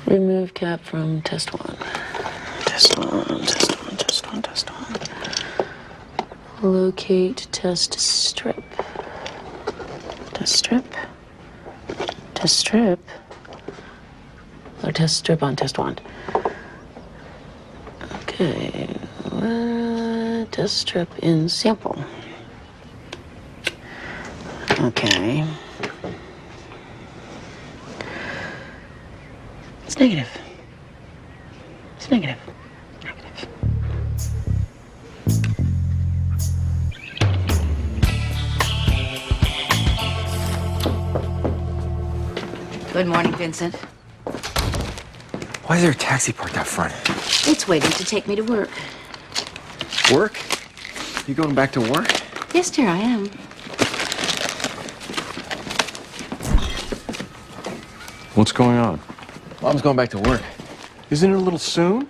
Remove cap from test one. Test one, test one, test one, test one. Locate test strip. Test strip. Test strip. Or test strip on test one. Okay. Test strip in sample. Okay. It's negative. It's negative. Negative. Good morning, Vincent. Why is there a taxi parked out front? It's waiting to take me to work. Work? You going back to work? Yes, dear, I am. What's going on? Mom's going back to work. Isn't it a little soon?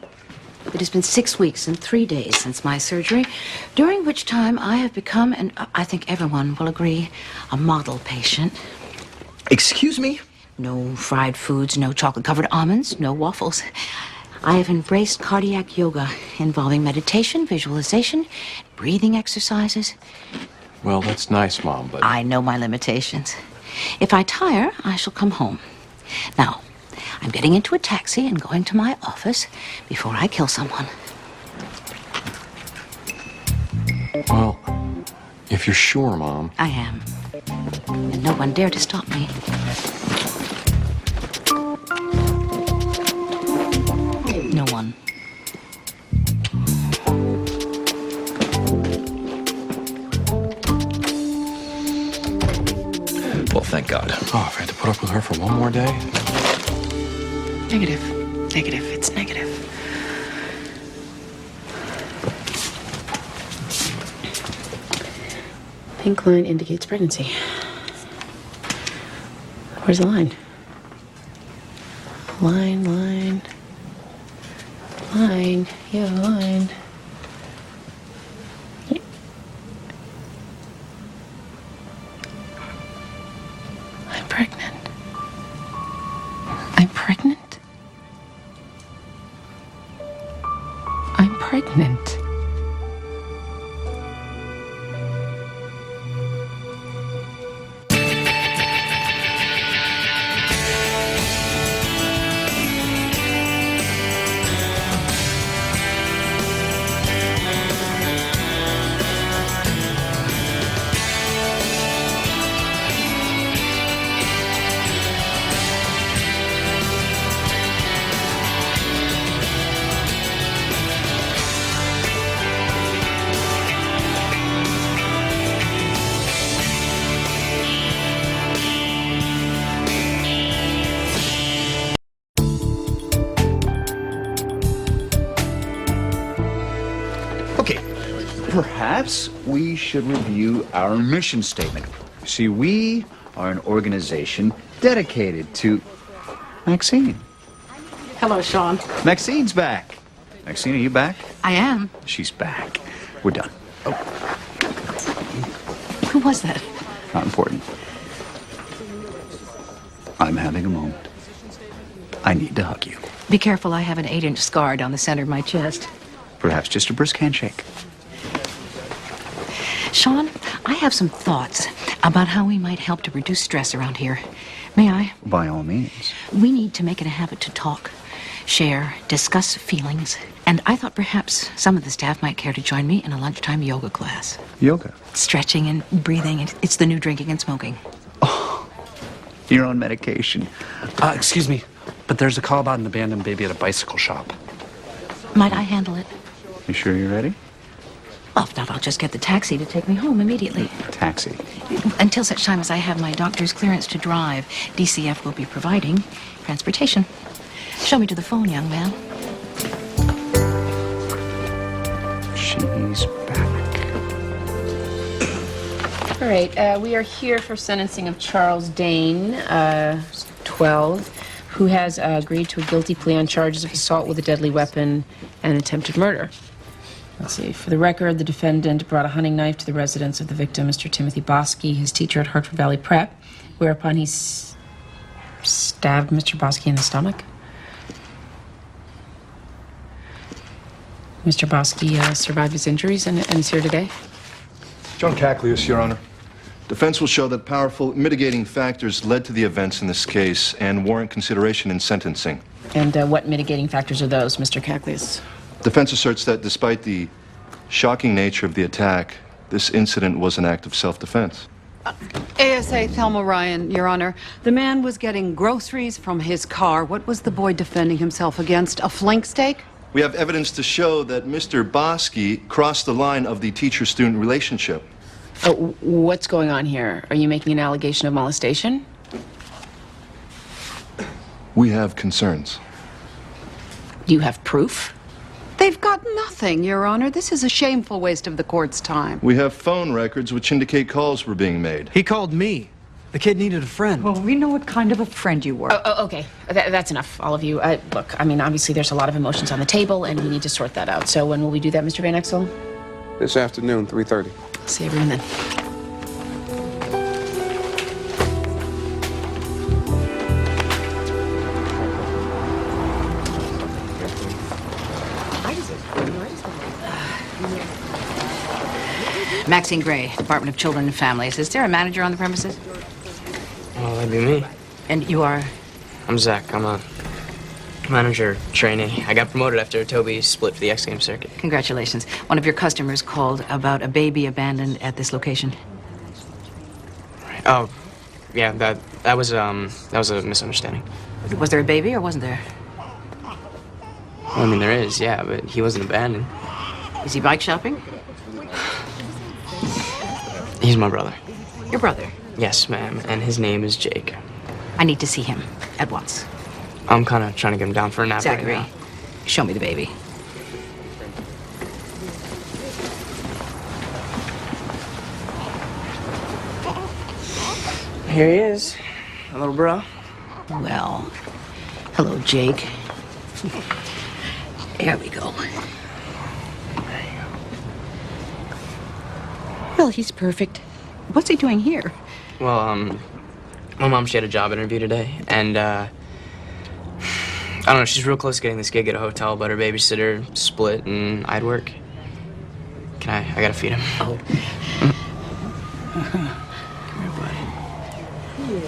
It has been 6 weeks and 3 days since my surgery, during which time I have become, and I think everyone will agree, a model patient. Excuse me? No fried foods, no chocolate-covered almonds, no waffles. I have embraced cardiac yoga involving meditation, visualization, breathing exercises. Well, that's nice, Mom, but... I know my limitations. If I tire, I shall come home. Now, I'm getting into a taxi and going to my office before I kill someone. Well, if you're sure, Mom... I am. And no one dare to stop me. No one. Well, thank God. Oh, if I had to put up with her for one more day? Negative. Negative. It's negative. Pink line indicates pregnancy. Where's the line? Line, line. Line. Yeah, line. I'm pregnant. I'm pregnant. I'm pregnant. Okay, perhaps we should review our mission statement. See, we are an organization dedicated to Maxine. Hello, Sean. Maxine's back. Maxine, are you back? I am. She's back. We're done. Oh, Who was that? not important. I'm having a moment. I need to hug you. Be careful, I have an 8-inch scar down the center of my chest. Perhaps just a brisk handshake. Sean, I have some thoughts about how we might help to reduce stress around here. May I? By all means. We need to make it a habit to talk, share, discuss feelings. And I thought perhaps some of the staff might care to join me in a lunchtime yoga class. Yoga. Stretching and breathing. It's the new drinking and smoking. You're on medication. Excuse me, but there's a call about an abandoned baby at a bicycle shop. Might I handle it? You sure you're ready? Well, if not, I'll just get the taxi to take me home immediately. Taxi. Until such time as I have my doctor's clearance to drive, DCF will be providing transportation. Show me to the phone, young man. She's back. All right, we are here for sentencing of Charles Dane, 12, who has agreed to a guilty plea on charges of assault with a deadly weapon and attempted murder. Let's see. For the record, the defendant brought a hunting knife to the residence of the victim, Mr. Timothy Bosky, his teacher at Hartford Valley Prep, whereupon he stabbed Mr. Bosky in the stomach. Mr. Bosky survived his injuries and is here today? John Caclius, Your Honor. Defense will show that powerful mitigating factors led to the events in this case and warrant consideration in sentencing. And what mitigating factors are those, Mr. Caclius? Defense asserts that despite the shocking nature of the attack, this incident was an act of self-defense. ASA Thelma Ryan, Your Honor. The man was getting groceries from his car. What was the boy defending himself against? A flank steak? We have evidence to show that Mr. Bosky crossed the line of the teacher-student relationship. Oh, what's going on here? Are you making an allegation of molestation? We have concerns. Do you have proof? They've got nothing, Your Honor. This is a shameful waste of the court's time. We have phone records which indicate calls were being made. He called me. The kid needed a friend. Well, we know what kind of a friend you were. Oh, okay. That's enough, all of you. Look, I mean, obviously there's a lot of emotions on the table, and we need to sort that out. So when will we do that, Mr. Van Exel? This afternoon, 3:30. See everyone then. Maxine Gray, Department of Children and Families. Is there a manager on the premises? Well, that'd be me. And you are? I'm Zach. I'm a manager trainee. I got promoted after Toby split for the X Games circuit. Congratulations. One of your customers called about a baby abandoned at this location. Oh, yeah. That was a misunderstanding. Was there a baby or wasn't there? Well, I mean, there is, yeah, but he wasn't abandoned. Is he bike shopping? He's my brother. Your brother? Yes, ma'am. And his name is Jake. I need to see him at once. I'm kind of trying to get him down for a nap Zachary, right now. show me the baby. Here he is, my little bro. Well, hello, Jake. There we go. Well, he's perfect. What's he doing here? Well, my mom, she had a job interview today, and, I don't know, she's real close to getting this gig at a hotel, but her babysitter split, and I'd work. I gotta feed him. Oh. Come here, buddy.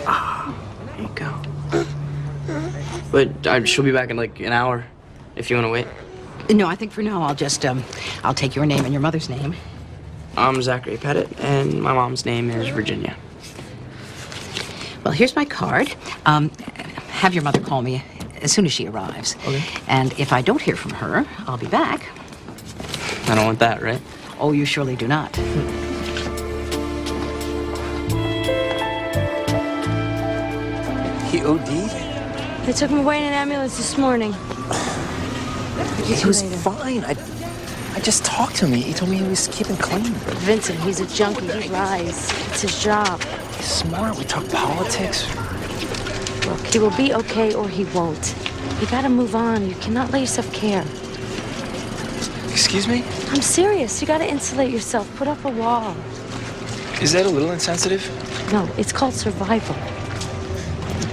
Ah, there you go. But she'll be back in like an hour, if you want to wait. No, I think for now I'll just, I'll take your name and your mother's name. I'm Zachary Pettit, and my mom's name is Virginia. Well, here's my card. Have your mother call me as soon as she arrives. Okay. And if I don't hear from her, I'll be back. I don't want that, right? Oh, you surely do not. He OD'd? They took him away in an ambulance this morning. He was fine. I just talked to him. He told me he was keeping clean. Vincent, he's a junkie. He lies. It's his job. He's smart. We talk politics. Look, he will be okay or he won't. You gotta move on. You cannot let yourself care. Excuse me? I'm serious. You gotta insulate yourself. Put up a wall. Is that a little insensitive? No, it's called survival.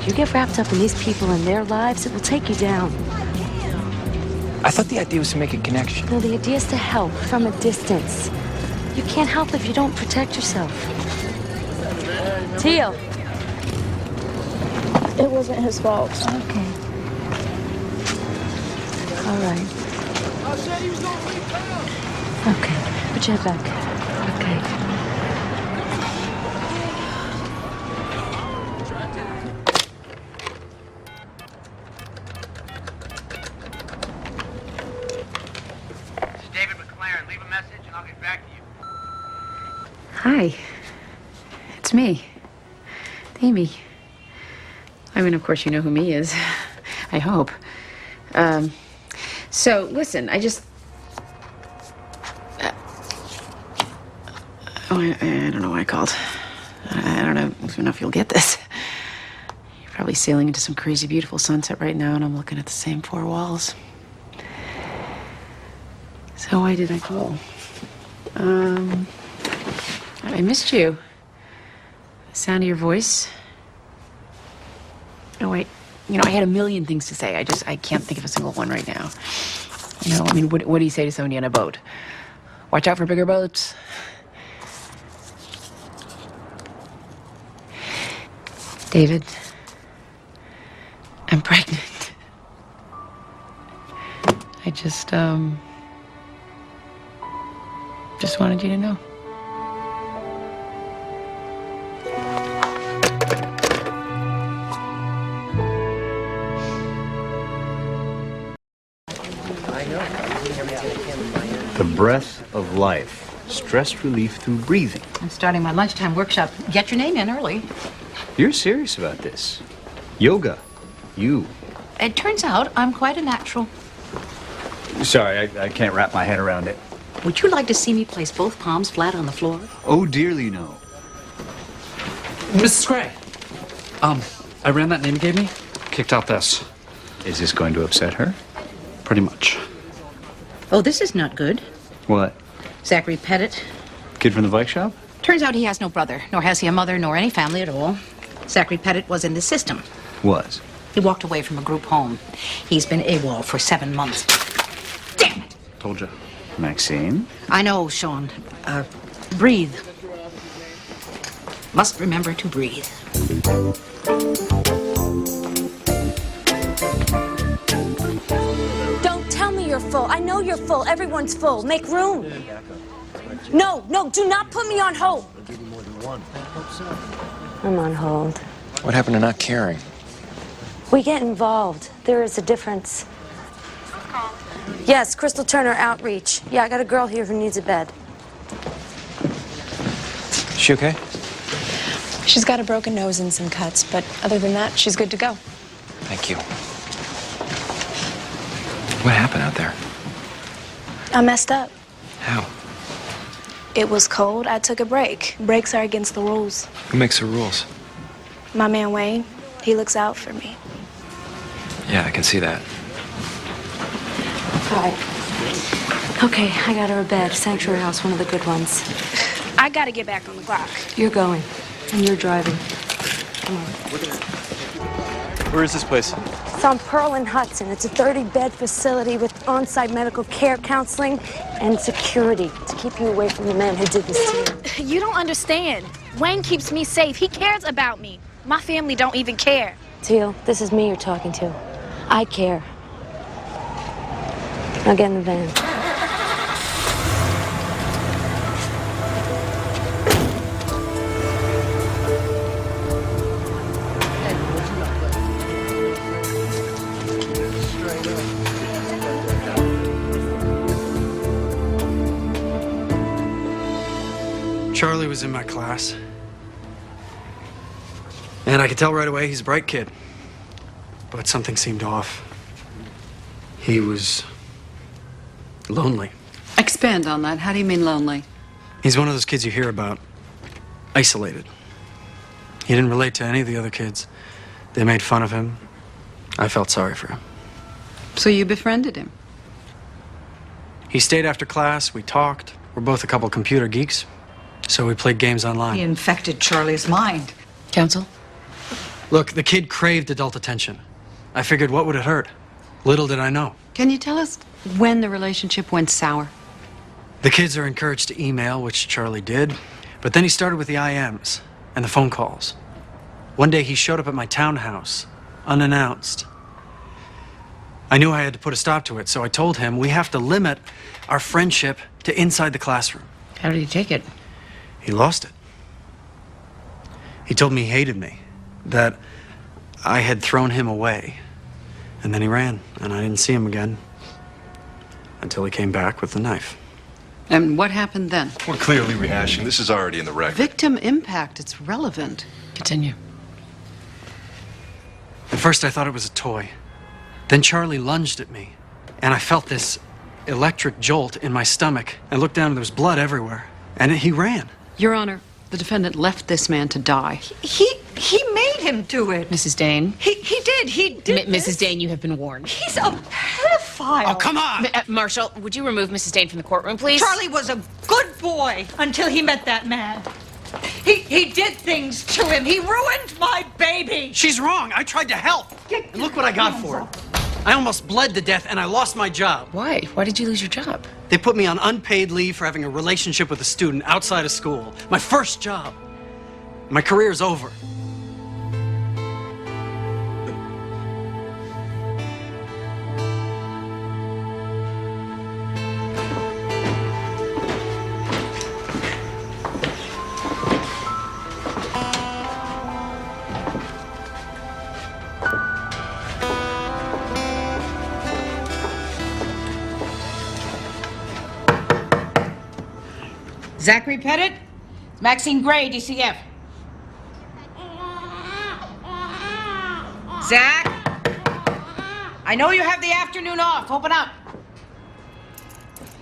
You get wrapped up in these people and their lives, it will take you down. I thought the idea was to make a connection. No, the idea is to help from a distance. You can't help if you don't protect yourself. Teal. It wasn't his fault. Okay. All right. Okay. Put your head back. Okay. Hi. It's me. Amy. I mean, of course you know who me is. I hope. So, listen, I just... I don't know why I called. I don't know if you'll get this. You're probably sailing into some crazy beautiful sunset right now, and I'm looking at the same four walls. So why did I call? I missed you. The sound of your voice. Oh, wait. You know, I had a million things to say. I can't think of a single one right now. You know, I mean, what do you say to somebody on a boat? Watch out for bigger boats. David, I'm pregnant. I just wanted you to know. The breath of life. Stress relief through breathing. I'm starting my lunchtime workshop. Get your name in early. You're serious about this? Yoga. You. It turns out I'm quite a natural. Sorry, I can't wrap my head around it. Would you like to see me place both palms flat on the floor? Oh, dearly no. Mrs. Gray. I ran that name you gave me. Kicked out this. Is this going to upset her? Pretty much. Oh, this is not good. What? Zachary Pettit. Kid from the bike shop? Turns out he has no brother, nor has he a mother, nor any family at all. Zachary Pettit was in the system. Was. He walked away from a group home. He's been AWOL for 7 months. Damn it! Told you. Maxine? I know, Sean. Breathe. Must remember to breathe. Don't tell me you're full. I know you're full. Everyone's full. Make room. No, do not put me on hold. I'm on hold. What happened to not caring? We get involved. There is a difference. Yes, Crystal Turner Outreach. Yeah, I got a girl here who needs a bed. Is she okay? She's got a broken nose and some cuts, but other than that, she's good to go. Thank you. What happened out there? I messed up. How? It was cold. I took a break. Breaks are against the rules. Who makes the rules? My man Wayne, he looks out for me. Yeah, I can see that. All right. Okay, I got her a bed. Sanctuary House, one of the good ones. I gotta get back on the clock. You're going, and you're driving. Come on. Where is this place? It's on Pearl and Hudson. It's a 30-bed facility with on-site medical care, counseling, and security to keep you away from the man who did this to you. You don't understand. Wayne keeps me safe. He cares about me. My family don't even care. Teal, this is me you're talking to. I care. Now get in the van. Charlie was in my class. And I could tell right away he's a bright kid. But something seemed off. He was lonely. Expand on that. How do you mean lonely? He's one of those kids you hear about. Isolated. He didn't relate to any of the other kids. They made fun of him. I felt sorry for him. So you befriended him? He stayed after class. We talked. We're both a couple computer geeks. So we played games online. He infected Charlie's mind. Counsel? Look, the kid craved adult attention. I figured, what would it hurt? Little did I know. Can you tell us when the relationship went sour? The kids are encouraged to email, which Charlie did. But then he started with the IMs and the phone calls. One day he showed up at my townhouse, unannounced. I knew I had to put a stop to it, so I told him we have to limit our friendship to inside the classroom. How did he take it? He lost it. He told me he hated me, that I had thrown him away. And then he ran, and I didn't see him again until he came back with the knife. And what happened then? We're clearly rehashing. This is already in the record. Victim impact. It's relevant. Continue. At first I thought it was a toy. Then Charlie lunged at me, and I felt this electric jolt in my stomach. I looked down and there was blood everywhere, and he ran. Your Honor, the defendant left this man to die. He made him do it. Mrs. Dane? He did. Mrs. Dane, you have been warned. He's a pedophile. Oh, come on! Marshall, would you remove Mrs. Dane from the courtroom, please? Charlie was a good boy until he met that man. He did things to him. He ruined my baby. She's wrong. I tried to help. And look what I got for it. I almost bled to death and I lost my job. Why? Why did you lose your job? They put me on unpaid leave for having a relationship with a student outside of school. My first job. My career's over. Zachary Pettit? Maxine Gray, DCF. Zach? I know you have the afternoon off. Open up.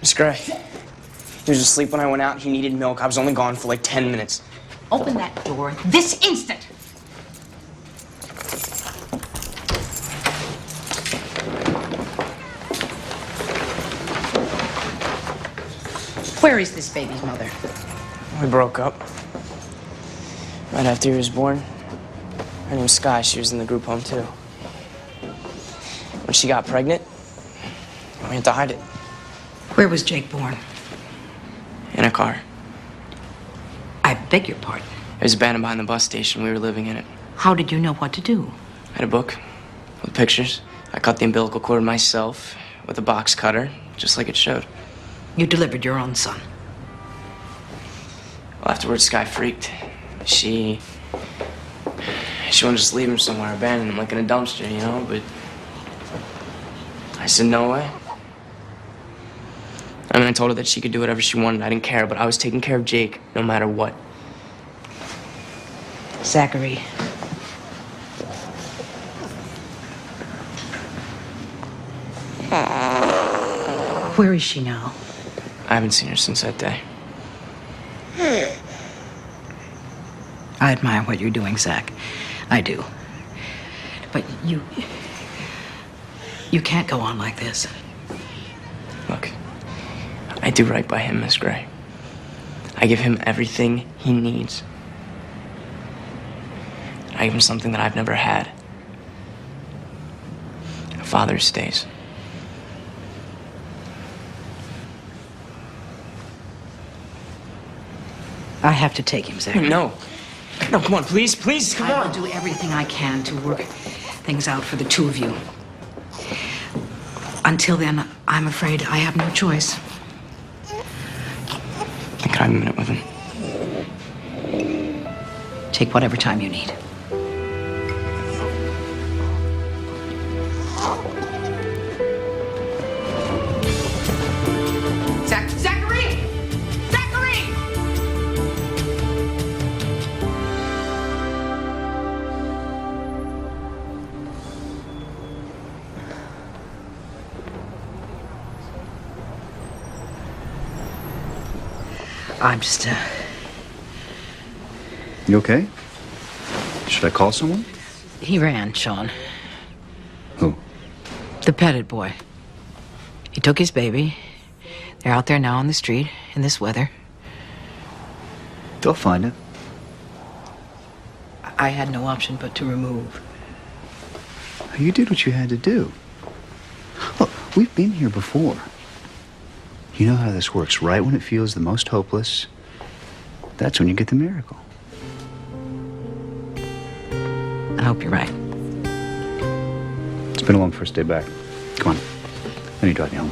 Miss Gray. He was asleep when I went out. He needed milk. I was only gone for like 10 minutes. Open that door this instant. Where is this baby's mother? We broke up. Right after he was born. Her name's Sky. She was in the group home, too. When she got pregnant, we had to hide it. Where was Jake born? In a car. I beg your pardon. It was abandoned behind the bus station. We were living in it. How did you know what to do? I had a book with pictures. I cut the umbilical cord myself with a box cutter, just like it showed. You delivered your own son. Well, afterwards, Sky freaked. She wanted to just leave him somewhere, abandon him like in a dumpster, you know, but I said no way. I mean, I told her that she could do whatever she wanted. I didn't care, but I was taking care of Jake no matter what. Zachary. Where is she now? I haven't seen her since that day. I admire what you're doing, Zach. I do. But you can't go on like this. Look, I do right by him, Miss Gray. I give him everything he needs. I give him something that I've never had. A father stays. I have to take him, Zachary. No. No, come on, please, please, come on. I will do everything I can to work things out for the two of you. Until then, I'm afraid I have no choice. Can I have a minute with him? Take whatever time you need. Zachary! Zachary! I'm just, You okay? Should I call someone? He ran, Sean. Who? The Pettit boy. He took his baby. They're out there now on the street in this weather. They'll find it. I had no option but to remove. You did what you had to do. Look, we've been here before. You know how this works. Right when it feels the most hopeless, that's when you get the miracle. I hope you're right. It's been a long first day back. Come on. Let me drive you home.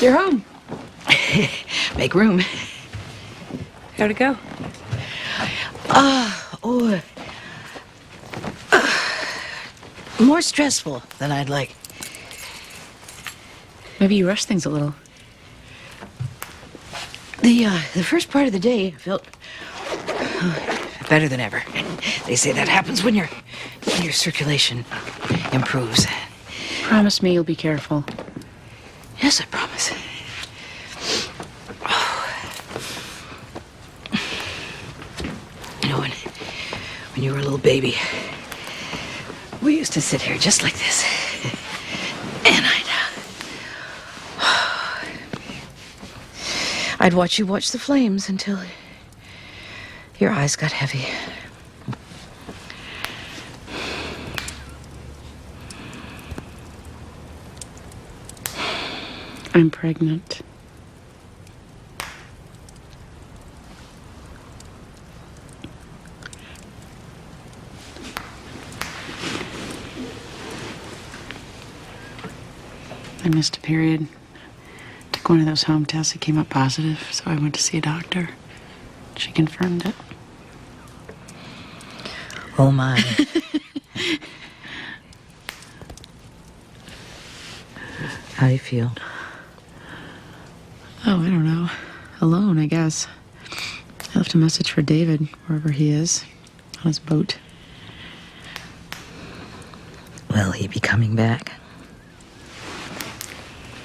You're home. Make room. How'd it go? More stressful than I'd like. Maybe you rushed things a little. The first part of the day felt better than ever. They say that happens when your circulation improves. Promise me you'll be careful. Yes, I promise. You know, when you were a little baby, we used to sit here just like this. And I'd watch you watch the flames until your eyes got heavy. I'm pregnant. I missed a period. Took one of those home tests. It came up positive, so I went to see a doctor. She confirmed it. Oh, my. How do you feel? Oh, I don't know. Alone, I guess. I left a message for David, wherever he is, on his boat. Will he be coming back?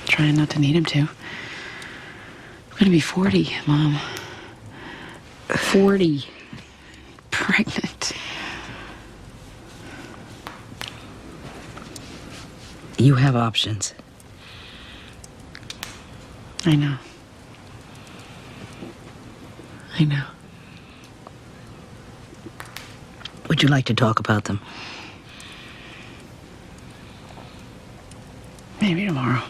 Trying not to need him to. I'm gonna be 40, Mom. 40. Pregnant. You have options. I know. I know. Would you like to talk about them? Maybe tomorrow.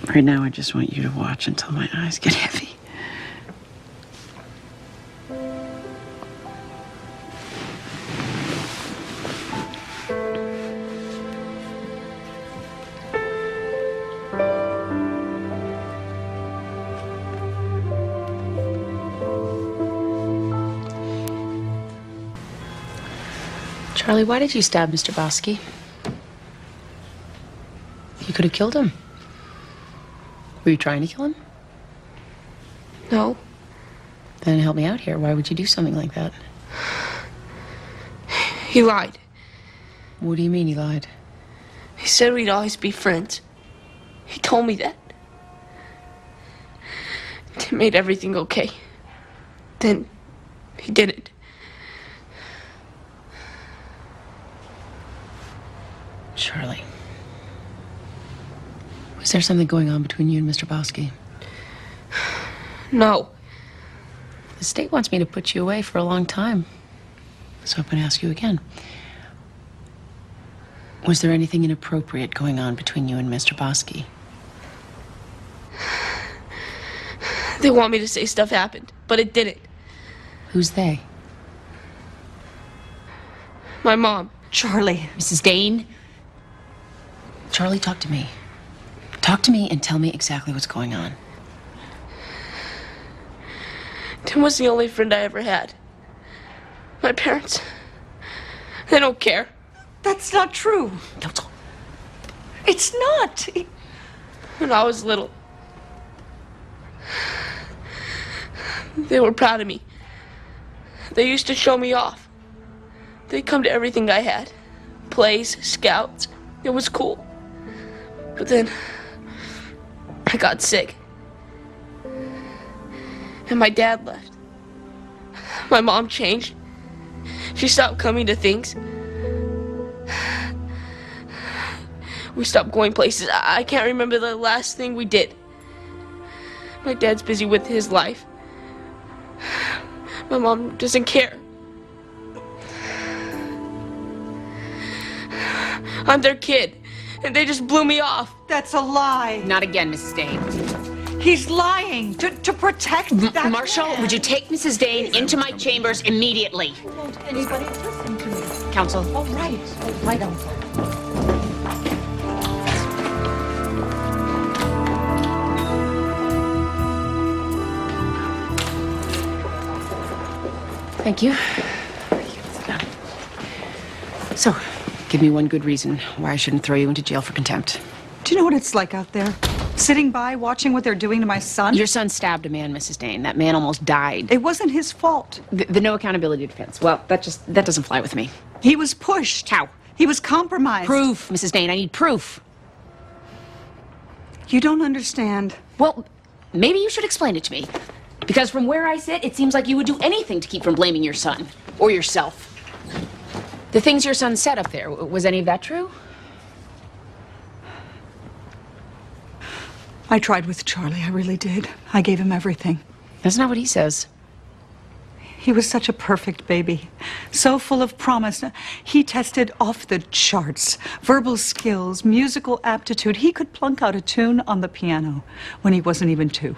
Right now, I just want you to watch until my eyes get heavy. Charlie, why did you stab Mr. Bosky? You could have killed him. Were you trying to kill him? No. Then help me out here. Why would you do something like that? He lied. What do you mean he lied? He said we'd always be friends. He told me that. It made everything okay. Then he didn't. Charlie. Was there something going on between you and Mr. Bosky? No. The state wants me to put you away for a long time. So I'm going to ask you again. Was there anything inappropriate going on between you and Mr. Bosky? They want me to say stuff happened, but it didn't. Who's they? My mom. Charlie. Mrs. Dane? Charlie, talk to me. Talk to me and tell me exactly what's going on. Tim was the only friend I ever had. My parents, they don't care. That's not true. It's not. When I was little, they were proud of me. They used to show me off. They'd come to everything I had. Plays, scouts. It was cool. But then I got sick. And my dad left. My mom changed. She stopped coming to things. We stopped going places. I can't remember the last thing we did. My dad's busy with his life. My mom doesn't care. I'm their kid, and they just blew me off. That's a lie. Not again, Mrs. Dane. He's lying to protect that Marshall, man. would you take Mrs. Dane into my chambers immediately? Won't anybody listen to me? Counsel. Oh, right. Oh, right, Uncle. Thank you. Sit down. So, give me one good reason why I shouldn't throw you into jail for contempt. Do you know what it's like out there? Sitting by, watching what they're doing to my son? Your son stabbed a man, Mrs. Dane. That man almost died. It wasn't his fault. The no accountability defense. Well, that doesn't fly with me. He was pushed. How? He was compromised. Proof, Mrs. Dane. I need proof. You don't understand. Well, maybe you should explain it to me. Because from where I sit, it seems like you would do anything to keep from blaming your son. Or yourself. The things your son said up there, was any of that true? I tried with Charlie, I really did. I gave him everything. That's not what he says. He was such a perfect baby, so full of promise. He tested off the charts. Verbal skills, musical aptitude. He could plunk out a tune on the piano when he wasn't even 2.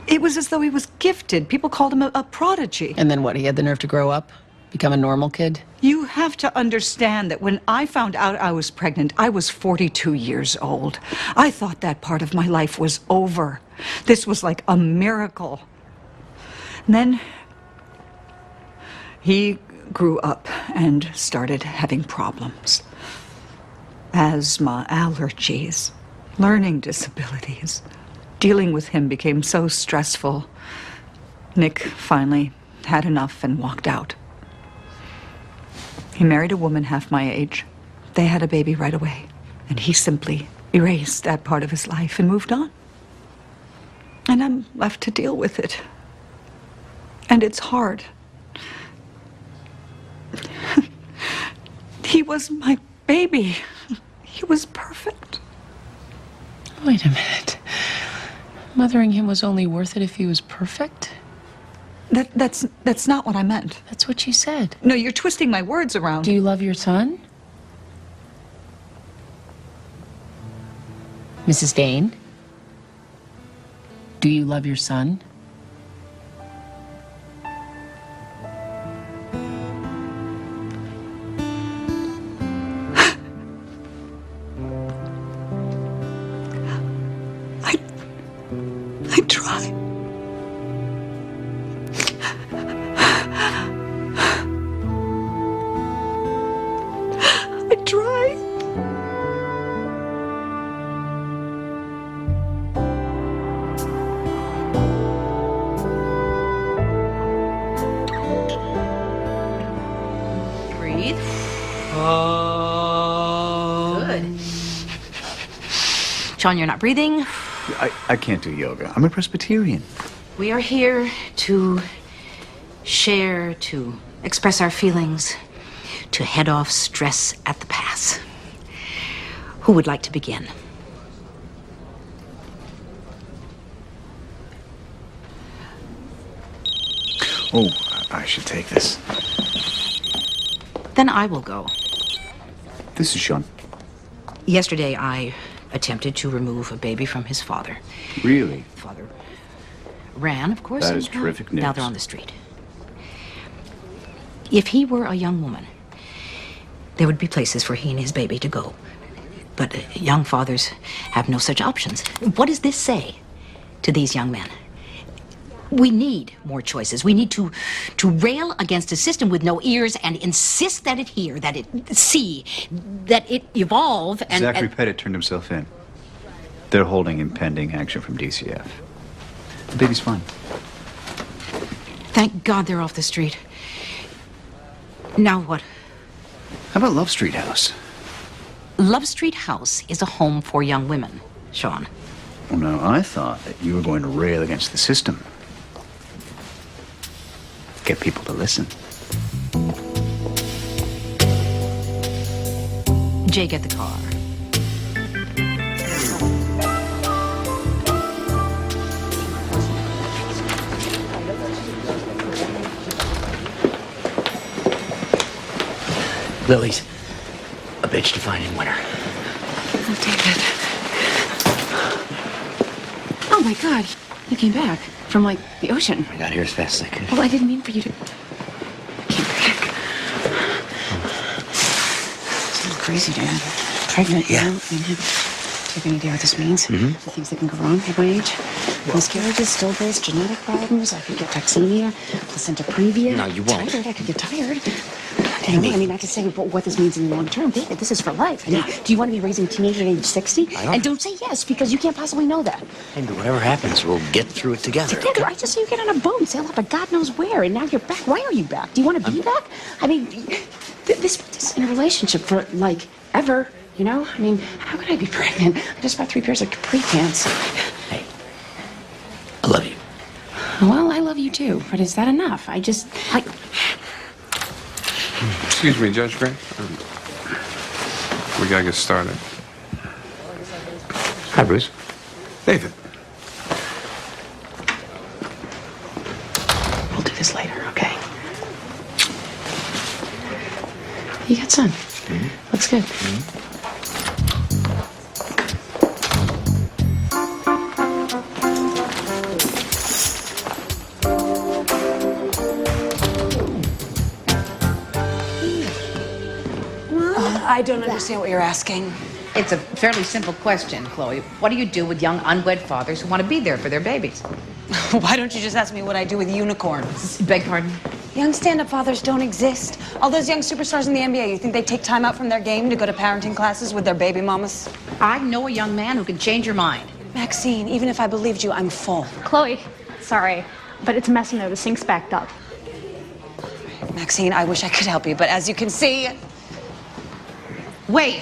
It was as though he was gifted. People called him a prodigy. And then what, he had the nerve to grow up? Become a normal kid? You have to understand that when I found out I was pregnant, I was 42 years old. I thought that part of my life was over. This was like a miracle. And then he grew up and started having problems. Asthma, allergies, learning disabilities. Dealing with him became so stressful. Nick finally had enough and walked out. He married a woman half my age. They had a baby right away. And he simply erased that part of his life and moved on. And I'm left to deal with it. And it's hard. He was my baby. He was perfect. Wait a minute. Mothering him was only worth it if he was perfect? That's not what I meant. That's what you said. No, you're twisting my words around. Do you love your son? Mrs. Dane? Do you love your son? I try. I try. Breathe. Good. Sean, you're not breathing. I can't do yoga. I'm a Presbyterian. We are here to share, to express our feelings, to head off stress at the pass. Who would like to begin? Oh, I should take this. Then I will go. This is Sean. Yesterday, I attempted to remove a baby from his father. Really? Father ran, of course. That is and, terrific Now news. they're on the street. If he were a young woman, there would be places for he and his baby to go. But young fathers have no such options. What does this say to these young men? We need more choices. We need to rail against a system with no ears and insist that it hear, that it see, that it evolve. And Zachary Pettit turned himself in. They're holding impending action from DCF. The baby's fine. Thank God they're off the street. Now what? How about Love Street House? Love Street House is a home for young women, Sean. Well, no, I thought that you were going to rail against the system. Get people to listen. Jay, get the car. Lily's a bitch to find in winter. Oh, David. Oh, my God. You came back from, like, the ocean. I got here as fast as I could. Well, I didn't mean for you to... I came back. It's a little crazy, Dad. Pregnant, Yeah. you know? I mean, do you have any idea what this means? Mhm. The things that can go wrong at my age? Miscarriages, stillbirths, genetic problems. I could get toxemia, placenta previa. No, you won't. Tired. I could get tired. Amy. I mean, not to say what this means in the long term. David, this is for life. I mean, do you want to be raising a teenager at age 60? I don't. And don't say yes, because you can't possibly know that. Amy, whatever happens, we'll get through it together. Together, I just saw you get on a boat and sail off, but God knows where, and now you're back. Why are you back? Do you want to be back? I mean, this puts us in a relationship for, like, ever, you know? I mean, how could I be pregnant? I just bought 3 pairs of capri pants. Hey, I love you. Well, I love you too, but is that enough? Excuse me, Judge Gray. We gotta get started. Hi, Bruce. David. We'll do this later, okay? You got sun. Looks good. I don't understand what you're asking. It's a fairly simple question, Chloe. What do you do with young unwed fathers who want to be there for their babies? Why don't you just ask me what I do with unicorns? Beg pardon? Young stand-up fathers don't exist. All those young superstars in the NBA, you think they take time out from their game to go to parenting classes with their baby mamas? I know a young man who can change your mind. Maxine, even if I believed you, I'm full. Chloe, sorry, but it's a mess in there. The sink's backed up. Maxine, I wish I could help you, but as you can see... Wait!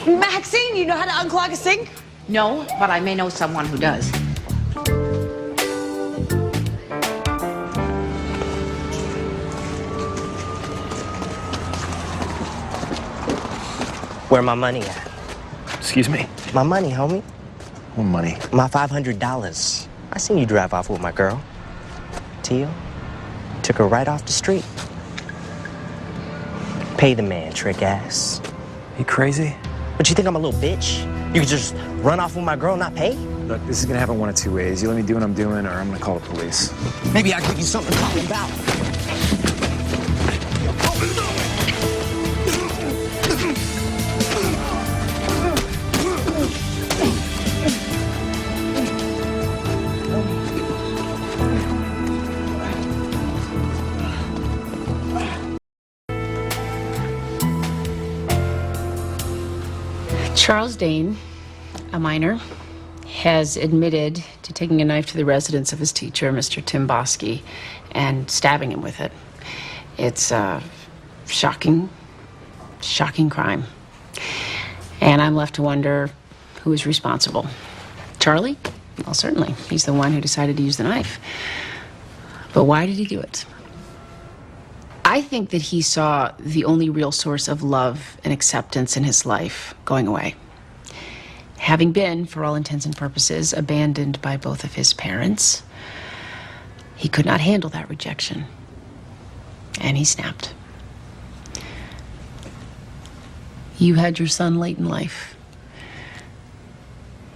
Maxine, you know how to unclog a sink? No, but I may know someone who does. Where my money at? Excuse me? My money, homie. What money? My $500. I seen you drive off with my girl. Tia. Took her right off the street. Pay the man, trick ass. You crazy? But you think I'm a little bitch? You could just run off with my girl and not pay? Look, this is gonna happen one of two ways. You let me do what I'm doing, or I'm gonna call the police. Maybe I'll give you something to talk about. Charles Dane, a minor, has admitted to taking a knife to the residence of his teacher, Mr. Tim Bosky, and stabbing him with it. It's a shocking crime. And I'm left to wonder who is responsible. Charlie? Well, certainly. He's the one who decided to use the knife. But why did he do it? I think that he saw the only real source of love and acceptance in his life going away. Having been, for all intents and purposes, abandoned by both of his parents, he could not handle that rejection. And he snapped. You had your son late in life.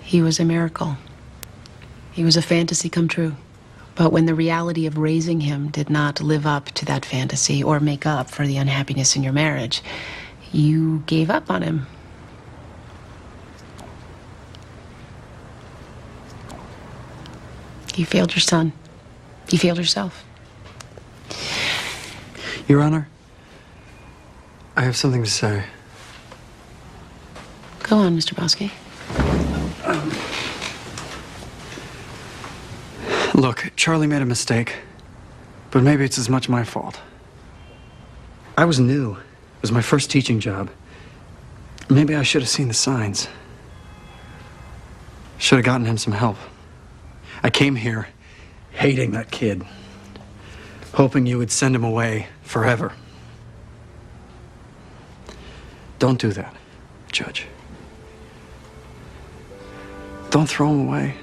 He was a miracle. He was a fantasy come true. But when the reality of raising him did not live up to that fantasy or make up for the unhappiness in your marriage, you gave up on him. You failed your son. You failed yourself. Your Honor, I have something to say. Go on, Mr. Bosky. Look, Charlie made a mistake, but maybe it's as much my fault. I was new. It was my first teaching job. Maybe I should have seen the signs. Should have gotten him some help. I came here hating that kid, hoping you would send him away forever. Don't do that, Judge. Don't throw him away.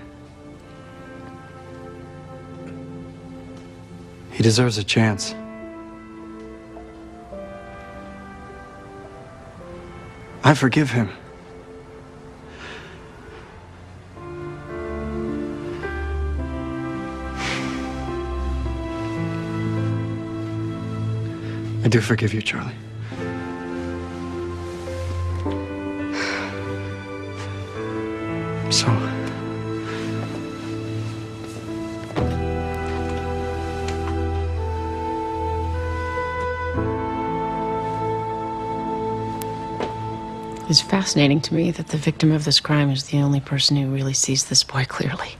He deserves a chance. I forgive him. I do forgive you, Charlie. So... It's fascinating to me that the victim of this crime is the only person who really sees this boy clearly.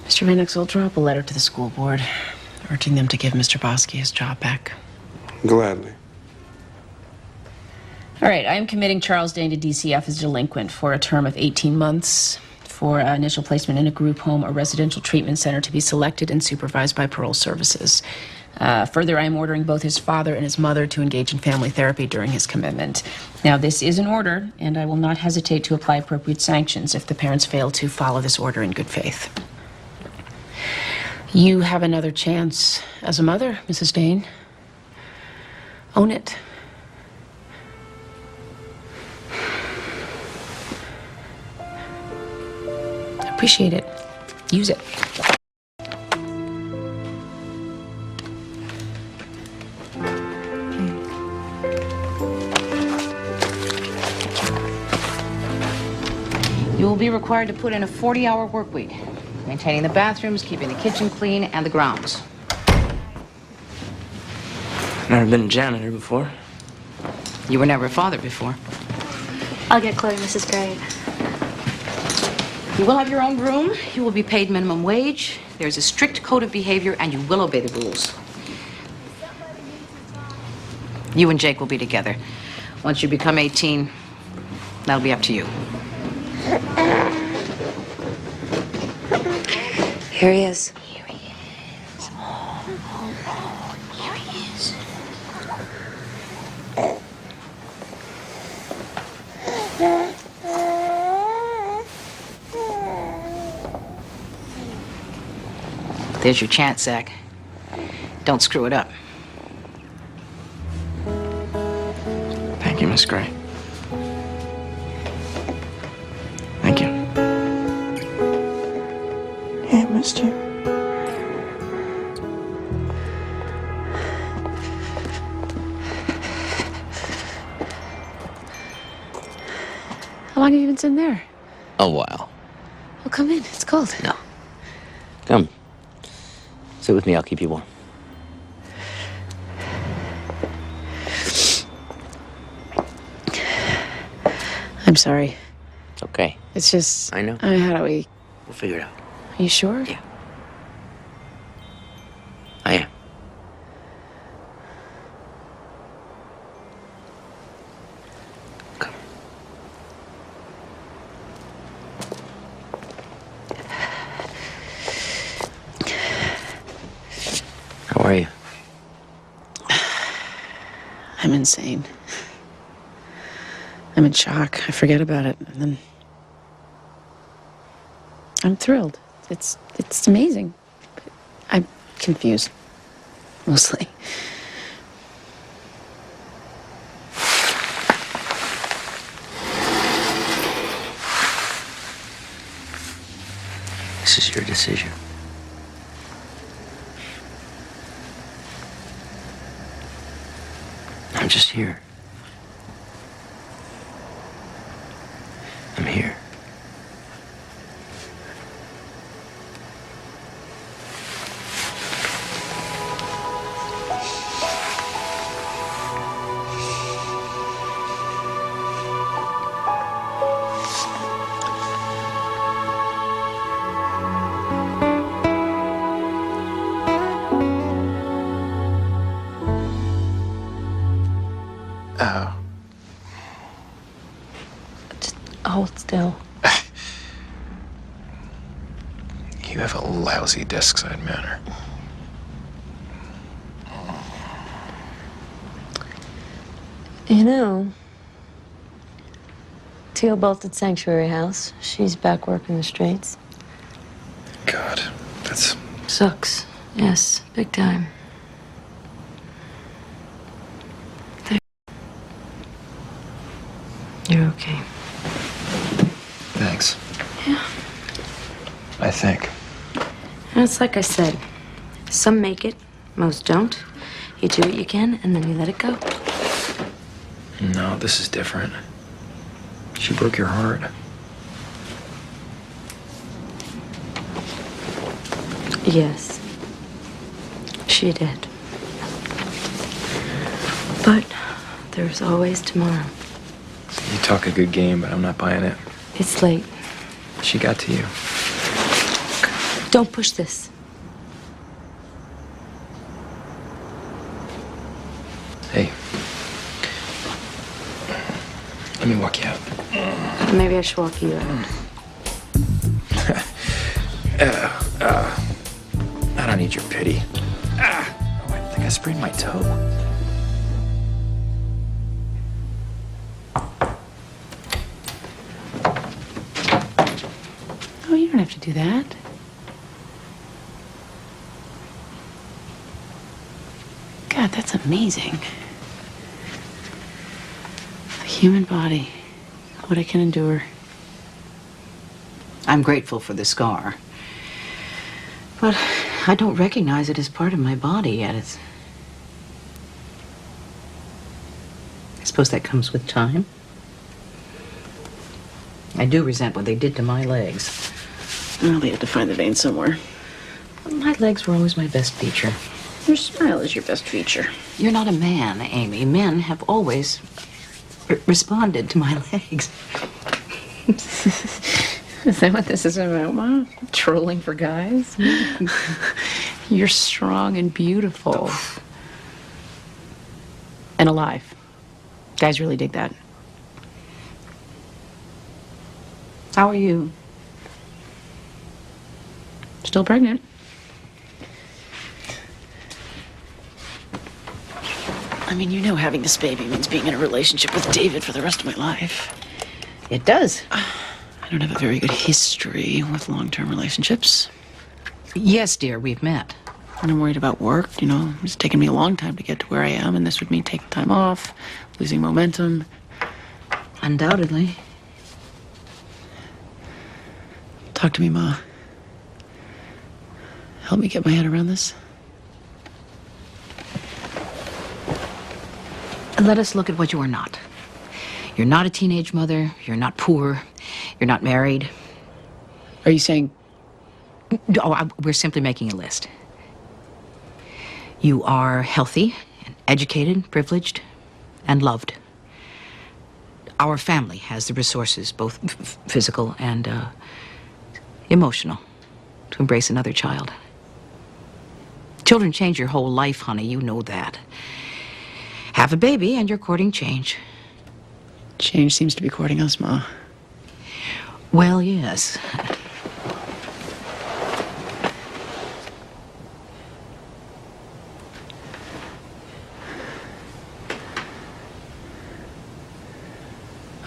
Mr. Van Exel, draw up a letter to the school board, urging them to give Mr. Bosky his job back. Gladly. All right, I am committing Charles Dane to DCF as delinquent for a term of 18 months for initial placement in a group home or residential treatment center to be selected and supervised by parole services. Further, I am ordering both his father and his mother to engage in family therapy during his commitment. Now, this is an order, and I will not hesitate to apply appropriate sanctions if the parents fail to follow this order in good faith. You have another chance as a mother, Mrs. Dane. Own it. Appreciate it. Use it. You will be required to put in a 40-hour work week, maintaining the bathrooms, keeping the kitchen clean, and the grounds. Never been a janitor before. You were never a father before. I'll get Chloe, Mrs. Gray. You will have your own room. You will be paid minimum wage. There's a strict code of behavior, and you will obey the rules. You and Jake will be together. Once you become 18, that'll be up to you. Here he is. Here he is. Here he is. There's your chance, Zach. Don't screw it up. Thank you, Miss Gray. Thank you. Yeah, I missed you. How long have you been sitting there? A while. Well, come in. It's cold. No. Come. Sit with me. I'll keep you warm. I'm sorry. It's okay. It's just... I know. how do we... We'll figure it out. Are you sure? Yeah. I am. Come. How are you? I'm insane. I'm in shock. I forget about it, and then I'm thrilled. It's amazing. But I'm confused, mostly. This is your decision. I'm just here. I'm here. Oh. Just hold still. You have a lousy desk side manner. You know, Teal bolted Sanctuary House. She's back working the streets. God, that's... Sucks. Yes, big time. You're okay. Thanks. Yeah. I think. It's like I said. Some make it, most don't. You do what you can, and then you let it go. No, this is different. She broke your heart. Yes. She did. But there's always tomorrow. You talk a good game, but I'm not buying it. It's late. She got to you. Don't push this. Hey. Let me walk you out. Maybe I should walk you out. I don't need your pity. Oh, I think I sprained my toe. Oh, you don't have to do that. God, that's amazing. The human body, what it can endure. I'm grateful for the scar. But I don't recognize it as part of my body yet. I suppose that comes with time. I do resent what they did to my legs. Well, they had to find the vein somewhere. My legs were always my best feature. Your smile is your best feature. You're not a man, Amy. Men have always responded to my legs. Is that what this is about, Mom? Trolling for guys? You're strong and beautiful. And alive. Guys really dig that. How are you? Still pregnant. I mean, you know having this baby means being in a relationship with David for the rest of my life. It does. I don't have a very good history with long-term relationships. Yes, dear, we've met. And I'm worried about work, you know. It's taken me a long time to get to where I am, and this would mean taking time off, losing momentum. Undoubtedly. Talk to me, Ma. Help me get my head around this. Let us look at what you are not. You're not a teenage mother. You're not poor. You're not married. Are you saying... Oh, we're simply making a list. You are healthy, and educated, privileged, and loved. Our family has the resources, both physical and emotional, to embrace another child. Children change your whole life, honey. You know that. Have a baby and you're courting change. Change seems to be courting us, Ma. Well, yes.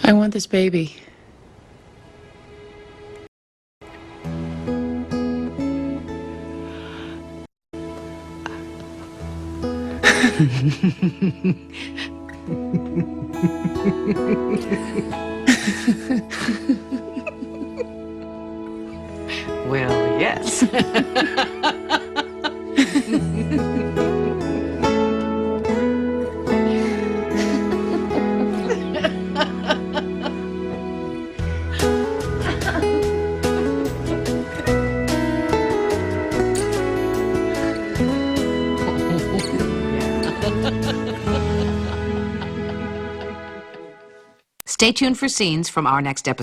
I want this baby. Well, yes. Stay tuned for scenes from our next episode.